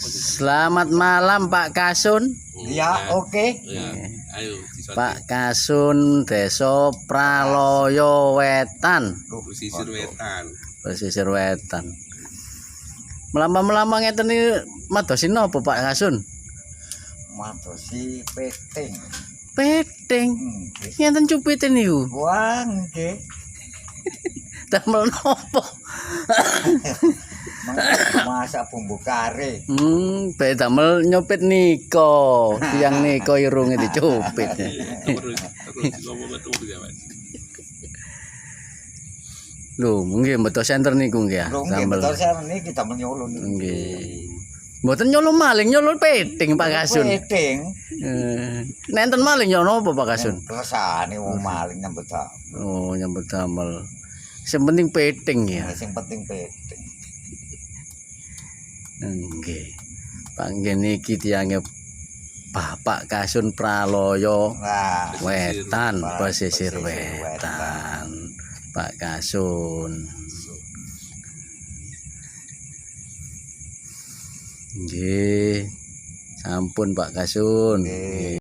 Selamat malam Pak Kasun. Ya, oke. Ayo, Pak Kasun Desa Praloyo Wetan. pesisir wetan. Pesisir Wetan. Melambang-melambang ngeten iki madosin napa Pak Kasun? Madosi peting. Peting. Ngenten cupite niku. Wah, nggih. Damel napa? Masak bumbu kare. Bae damel nyupit nika. Tiang nika irunge dicupit. Lho, nggih mbeto senter niku nggih ya. Nggih, betul saya niki damel nyulun. Nggih. Mboten nyulun maling, nyulun peting Pak Kasun. Peting. Nenten maling yo napa Pak Kasun? Kersane wong maling nyambut damel. Oh, nyambut damel. Sing penting peting ya. Sing penting peting. Nggih. Pak nggih niki tiange Bapak Kasun Praloyo Nah, Wetan, pesisir wetan. Pak Kasun. Nggih. Sampun Pak Kasun. nggih.